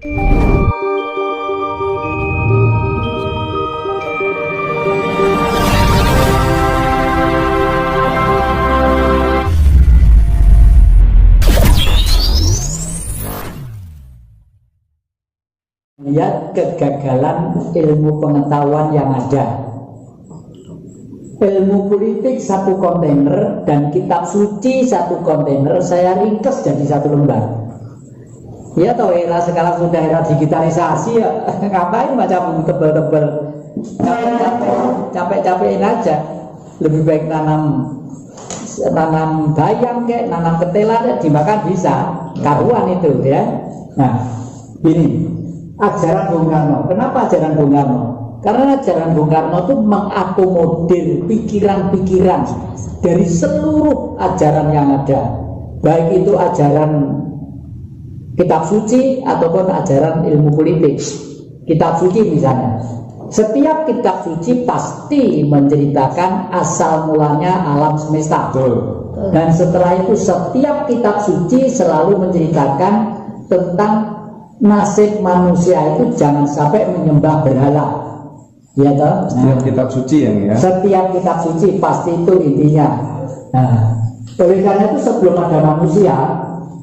Lihat kegagalan ilmu pengetahuan yang ada. Ilmu politik satu kontainer dan kitab suci satu kontainer saya ringkas jadi satu lembar. Ya tahu era sekarang sudah era digitalisasi ya, ngapain baca buku tebel-tebel, capek-capekin aja. Lebih baik nanam bayam kayak nanam ketela dimakan bisa, karuan itu ya. Nah ini ajaran Bung Karno. Kenapa ajaran Bung Karno? Karena ajaran Bung Karno itu mengakomodir pikiran-pikiran dari seluruh ajaran yang ada, baik itu ajaran kitab suci ataupun ajaran ilmu politik. Kitab suci misalnya, setiap kitab suci pasti menceritakan asal mulanya alam semesta. Dan setelah itu setiap kitab suci selalu menceritakan tentang nasib manusia itu jangan sampai menyembah berhala. Ya toh? Setiap kitab suci ya. Setiap kitab suci pasti itu intinya. Nah, oleh karena itu sebelum ada manusia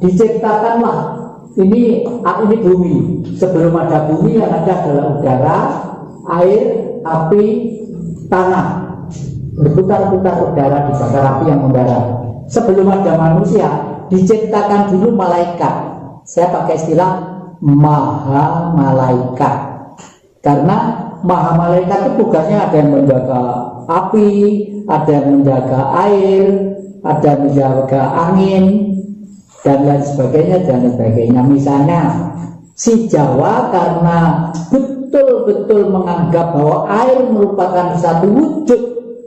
diciptakanlah ini bumi. Sebelum ada bumi yang ada adalah udara, air, api, tanah. Berputar-putar udara dibakar api yang membara. Sebelum ada manusia diciptakan dulu malaikat. Saya pakai istilah maha malaikat. Karena maha malaikat itu tugasnya ada yang menjaga api, ada yang menjaga air, ada yang menjaga angin, dan lain sebagainya, dan lain sebagainya. Misalnya si Jawa karena betul-betul menganggap bahwa air merupakan satu wujud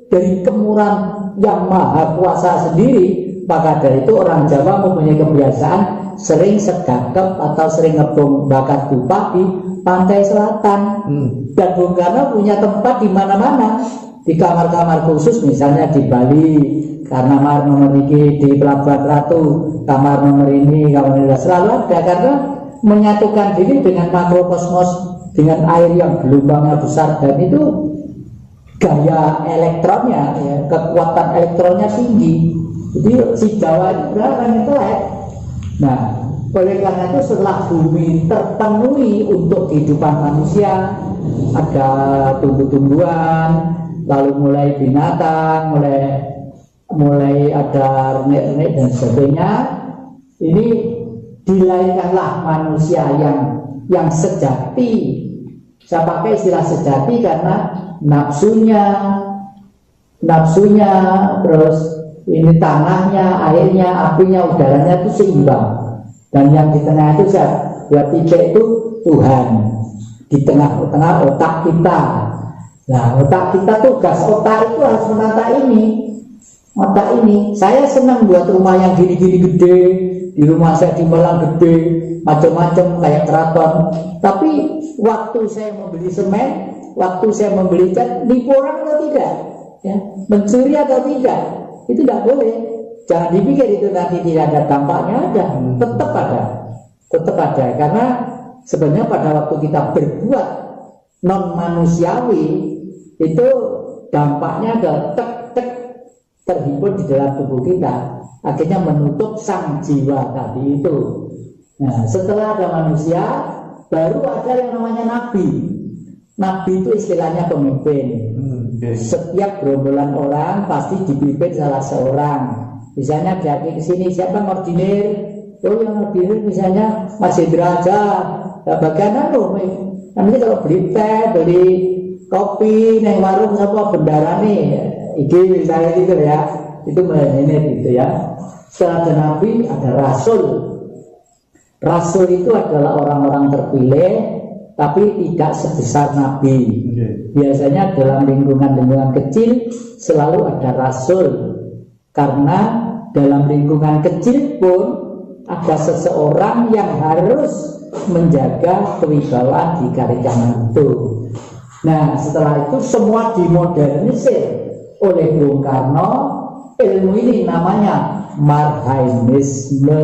dari kemurahan yang maha kuasa sendiri, maka dari itu orang Jawa mempunyai kebiasaan sering segagap atau sering ngebom bakar dupa di pantai selatan. Dan Bung Karno punya tempat di mana-mana, di kamar-kamar khusus, misalnya di Bali, kamar nomor ini, di Pelabuhan Ratu, kamar nomor ini, kamar ini, selalu ada, karena menyatukan diri dengan makrokosmos, dengan air yang gelombangnya besar, dan itu gaya elektronnya, ya, kekuatan elektronnya tinggi. Jadi si Jawa itu kan intelek. Nah, oleh karena itu setelah bumi terpenuhi untuk kehidupan manusia, ada tumbuh-tumbuhan, lalu mulai binatang, mulai ada renek-renek dan sebagainya. Ini dilahirkanlah manusia yang sejati. Saya pakai istilah sejati karena nafsunya, terus ini tanahnya, airnya, apinya, udaranya itu seimbang. Dan yang di tengah itu buat titik itu Tuhan. Di tengah-tengah otak kita. Nah, otak kita tugas otak itu harus menata ini. Otak ini, saya senang buat rumah yang gini-gini gede. Di rumah saya di Malang gede, macam-macam kayak keraton. Tapi waktu saya membeli semen, waktu saya membeli cat, nipu orang atau tidak? Ya, mencuri atau tidak? Itu tidak boleh. Jangan dipikir itu nanti tidak ada dampaknya, tetap ada, karena sebenarnya pada waktu kita berbuat non manusiawi itu dampaknya adalah terhimpun di dalam tubuh kita, akhirnya menutup sang jiwa tadi itu. Nah, setelah ada manusia, baru ada yang namanya nabi. Nabi itu istilahnya pemimpin. Setiap gerombolan orang pasti dipimpin salah seorang. Misalnya dari kesini siapa ngordinir? Oh yang ngordinir misalnya Mas Hendra aja. Nah, bagian nanti kalau beli teh, beli kopi, neng warung apa bendara nih, iki misalnya gitu ya, itu melayani gitu ya. Setelah ada nabi ada rasul. Rasul itu adalah orang-orang terpilih, tapi tidak sebesar nabi. Biasanya dalam lingkungan kecil selalu ada rasul. Karena dalam lingkungan kecil pun ada seseorang yang harus menjaga kewibawaan di Karicaman itu. Nah, setelah itu semua dimodernisir oleh Bung Karno. Ilmu ini namanya marhainisme.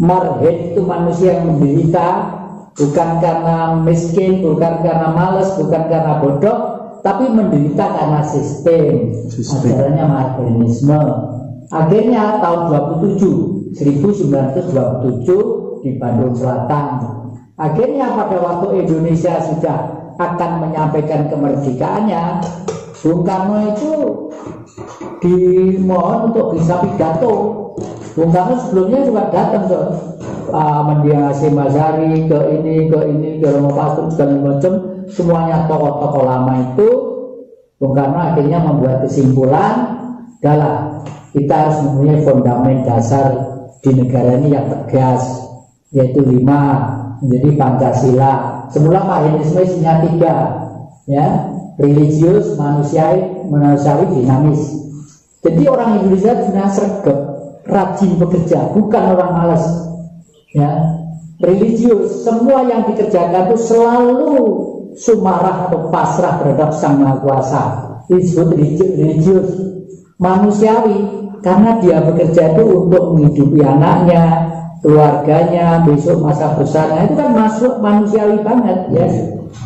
Marhain itu manusia yang menderita, bukan karena miskin, bukan karena malas, bukan karena bodoh, tapi menderita karena sistem. Ajarannya materialisme. Akhirnya tahun 1927 di Bandung Selatan. Akhirnya pada waktu Indonesia sudah akan menyampaikan kemerdekaannya, Bung Karno itu dimohon untuk bisa pidato. Bung Karno sebelumnya juga datang ke Mendiang Hasyim Asy'ari, ke Romo Pastur segala macam, semuanya tokoh-tokoh lama itu. Bung Karno akhirnya membuat kesimpulan, adalah kita harus mempunyai fondamen dasar di negara ini yang tegas, yaitu 5, menjadi Pancasila. Semula Marxisme isinya 3, ya, religius, manusiawi, dinamis. Jadi orang Indonesia sebenarnya sregep, rajin bekerja, bukan orang malas. Ya, religius, semua yang dikerjakan itu selalu sumarah atau pasrah terhadap Sang Maha Kuasa. Disebut religius. Manusiawi, karena dia bekerja itu untuk menghidupi anaknya, keluarganya, besok masa besarnya, itu kan masuk manusiawi banget, ya,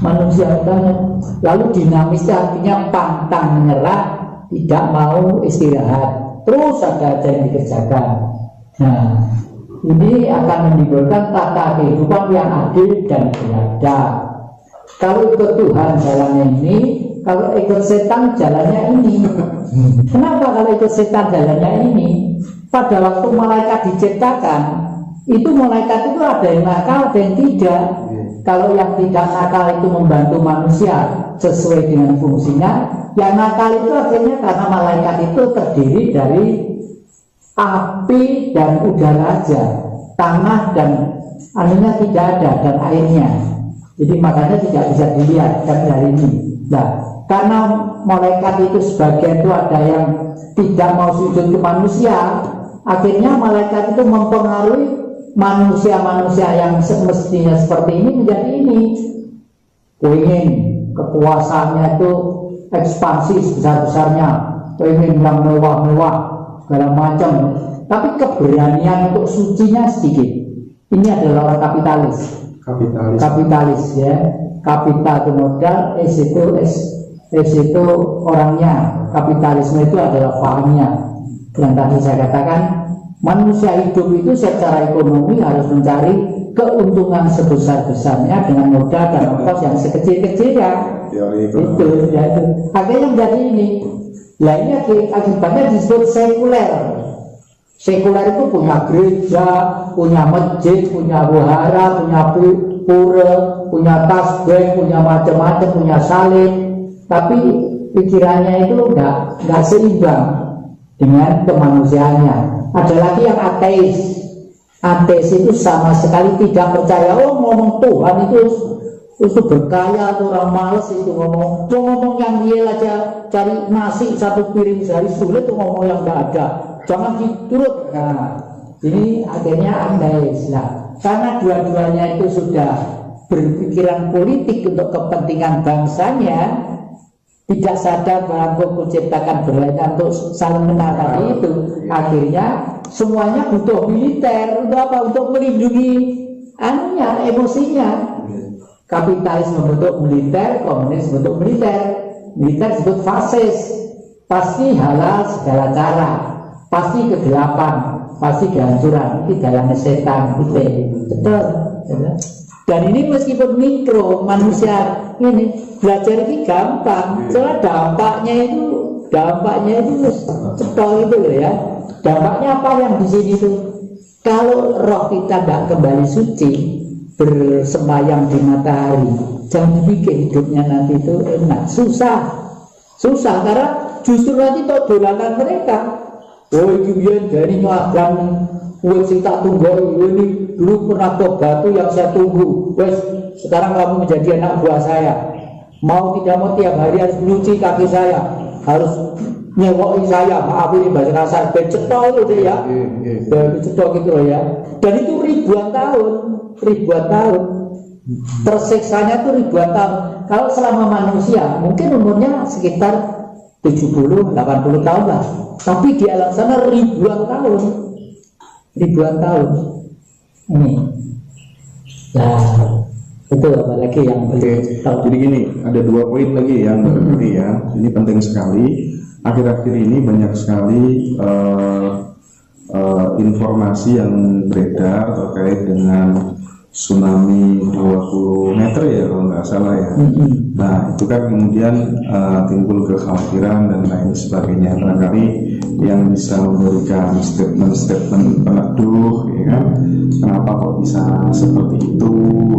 manusiawi banget. Lalu dinamis artinya pantang menyerah, tidak mau istirahat, terus ada yang dikerjakan. Nah, ini akan menimbulkan tata kehidupan yang adil dan beradab. Kalau ikut Tuhan jalannya ini, kalau ikut setan jalannya ini. Kenapa kalau ikut setan jalannya ini? Pada waktu malaikat diciptakan, itu malaikat itu ada yang nakal, ada yang tidak. Kalau yang tidak nakal itu membantu manusia sesuai dengan fungsinya, yang nakal itu akhirnya karena malaikat itu terdiri dari api dan udara aja, tanah dan anunya tidak ada, dan airnya. Jadi makanya tidak bisa dilihat dari ini. Nah, karena malaikat itu sebagian itu ada yang tidak mau sujud ke manusia, akhirnya malaikat itu mempengaruhi manusia-manusia yang semestinya seperti ini menjadi ini. Ingin kekuasaannya itu ekspansi sebesar-besarnya, ingin yang mewah-mewah segala macam, tapi keberanian untuk sucinya sedikit. Ini adalah orang kapitalis, ya. Kapital itu modal, S itu orangnya. Kapitalisme itu adalah pahamnya. Dan tadi saya katakan, manusia hidup itu secara ekonomi harus mencari keuntungan sebesar-besarnya dengan modal dan ongkos yang sekecil-kecilnya. Itu. Akhirnya menjadi ini. Nah, ini akibatnya disebut sekuler. Sekuler itu punya gereja, punya masjid, punya wihara, punya pura, punya tasbih, punya macam-macam, punya salib. Tapi pikirannya itu nggak seimbang dengan kemanusiaannya. Ada lagi yang ateis. Ateis itu sama sekali tidak percaya. Oh, ngomong Tuhan itu berkaya atau orang males itu ngomong yang real aja, cari nasi satu piring sehari sulit tuh ngomong yang nggak ada. Jangan diturut. Nah, ini akhirnya ateis. Nah, karena dua-duanya itu sudah berpikiran politik untuk kepentingan bangsanya, tidak sadar bahwa Tuhan ciptakan berlainan untuk saling menang tadi itu, akhirnya semuanya butuh militer. Untuk apa? Untuk melindungi anunya, emosinya. Kapitalis membentuk militer, komunis membentuk militer. Militer disebut fasis, pasti halal segala cara, pasti kegelapan, pasti kehancuran. Ini dalamnya setan, betul. Dan ini meskipun mikro manusia ini belajar ini gampang, soalnya dampaknya itu cepat gitu loh ya. Dampaknya apa yang di sini tuh? Kalau roh kita tidak kembali suci, bersembayang di matahari, jangan bikin hidupnya nanti itu enak, susah karena justru nanti itu dolanan mereka. Oh, ini dari magang, wes tak tunggu ini dulu pernah batu yang saya tunggu. Wes sekarang kamu menjadi anak buah saya. Mau tidak mau tiap hari harus menyuci kaki saya, harus nyewoi saya. Maaf ini bahasa kasar, becetol itu ya, becetol gitu loh ya. Dan itu ribuan tahun. Tersiksanya itu ribuan tahun. Kalau selama manusia mungkin umurnya sekitar 70-80 tahun lah. Tapi di alam sana ribuan tahun. Ini. Nah, Betul, apalagi yang Jadi gini, ada 2 poin lagi yang berarti ya, ini penting sekali. Akhir-akhir ini banyak sekali informasi yang beredar terkait dengan tsunami 20 meter ya kalau nggak salah ya. Nah itu kan kemudian timbul kekhawatiran dan lain sebagainya. Barangkali yang bisa memberikan statement-statement peneduh, ya kan? Kenapa kok bisa seperti itu?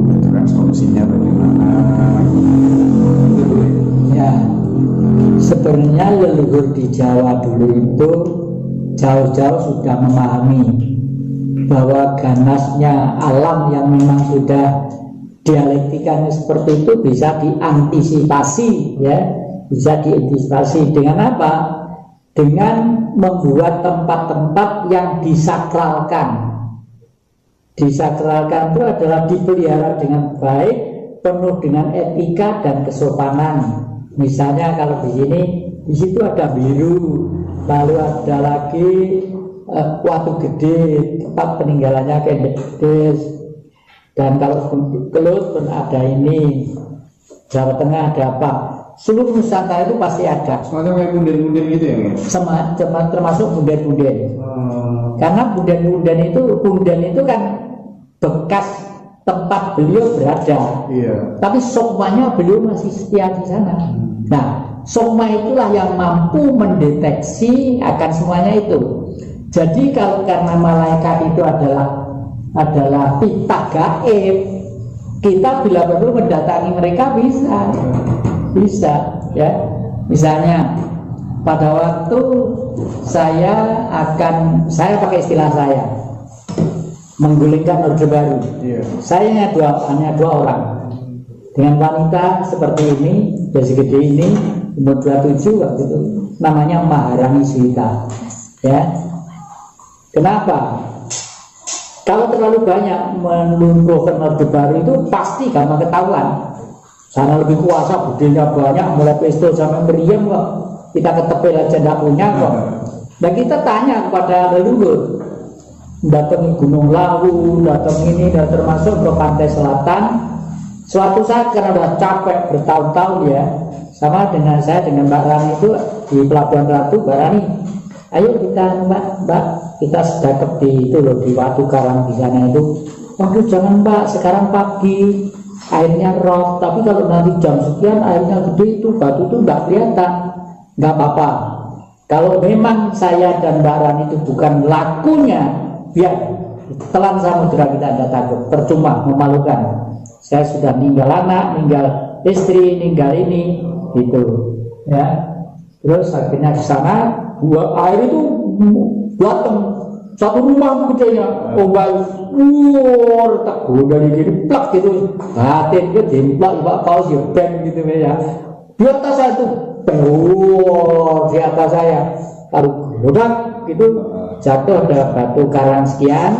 Gitu kan, solusinya bagaimana? Gitu ya. Sebenarnya leluhur di Jawa dulu itu jauh-jauh sudah memahami bahwa ganasnya alam yang memang sudah dialektikanya seperti itu bisa diantisipasi, ya, bisa diantisipasi dengan apa? Dengan membuat tempat-tempat yang disakralkan. Disakralkan itu adalah dipelihara dengan baik, penuh dengan etika dan kesopanan. Misalnya kalau di sini, di situ ada biru, lalu ada lagi Watu Gede, tempat peninggalannya Kendes, dan kalau Kelut pun ada ini, Jawa Tengah ada apa, seluruh Nusantara itu pasti ada. Semacam kayak punden-punden gitu ya? Termasuk punden-punden. Karena punden itu kan bekas tempat beliau berada. Iya. Tapi sokmanya beliau masih setia di sana. Nah, sokma itulah yang mampu mendeteksi akan semuanya itu. Jadi kalau karena malaikat itu adalah pita gaib, kita bila perlu mendatangi mereka bisa, ya. Misalnya pada waktu saya pakai istilah saya menggulingkan Orde Baru. Saya hanya dua orang dengan wanita seperti ini, dari segede ini, umur 27 waktu itu, namanya Maharani Suwita, ya. Kenapa? Kalau terlalu banyak melumpuhkan Orde Baru itu pasti gampang ketahuan. Sana lebih kuasa, budenya banyak, mulai pistol sampai meriam kok. Kita ketepil aja tidak punya kok. Dan kita tanya kepada leluhur, datangi Gunung Lawu, datang ini, dan termasuk ke pantai selatan. Suatu saat karena udah capek bertahun-tahun ya, sama dengan saya dengan Mbak Rani itu di Pelabuhan Ratu, Mbak Rani, ayo kita Mbak, kita sedekap di itu loh, di Watu Karang di sana itu. Waduh jangan Mbak, sekarang pagi airnya roh, tapi kalau nanti jam sekian airnya gede itu batu itu nggak kelihatan. Nggak apa-apa. Kalau memang saya dan Mbak Rani itu bukan lakunya, biar telan samudera kita ada takut, percuma, memalukan. Saya sudah ninggal anak, ninggal istri, ninggal ini, gitu, ya. Terus akhirnya di sana, air itu datang satu rumah gedenya, ombak, tak dari jadi plak gitu, batin gitu, dimplak, Pak Paus ya bang gitu ya. Di atas saya itu, di atas saya, lalu udah gitu jatuh ada batu karang sekian.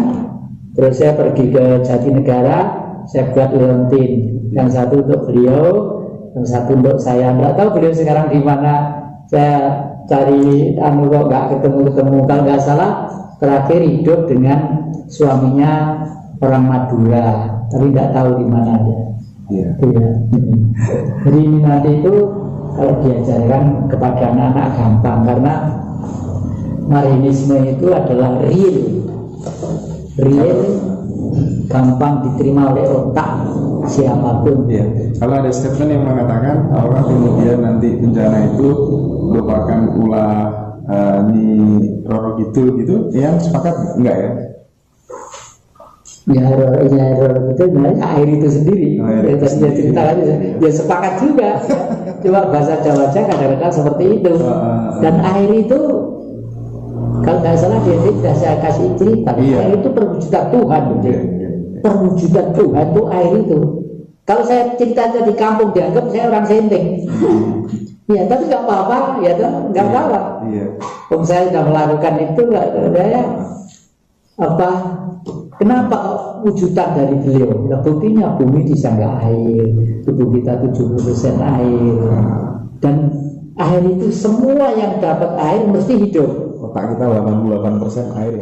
Terus saya pergi ke Jatinegara. Saya buat leontin, yang satu untuk beliau, yang satu untuk saya. Nggak tahu beliau sekarang di mana. Saya cari kok nggak ketemu. Kalau nggak salah terakhir hidup dengan suaminya orang Madura, tapi nggak tahu di mana aja. Iya. Jadi ini nanti itu kalau diajarkan kepada anak-anak gampang, karena Marianisme itu adalah real, gampang diterima oleh otak siapapun. Ya. Kalau ada statement yang mengatakan orang kemudian nanti bencana itu merupakan ulah Roro gitu, yang sepakat enggak ya? Ya error itu sebenarnya air itu sendiri. Tadi cerita ya sepakat juga. Coba bahasa Jawa aja kadang-kadang seperti itu. Dan air itu kalau nggak salah dia tidak saya kasih cerita. Air itu perwujudan Tuhan. Perwujudan Tuhan itu air itu. Kalau saya cerita aja di kampung dianggap saya orang senting. Ya tapi nggak apa-apa, ya nggak apa-apa. Saya sudah melakukan itu, saya apa? Kenapa wujudan dari beliau? Nah, buktinya bumi disangga air, tubuh kita 70% air, dan air itu semua yang dapat air mesti hidup. Otak kita 88% air.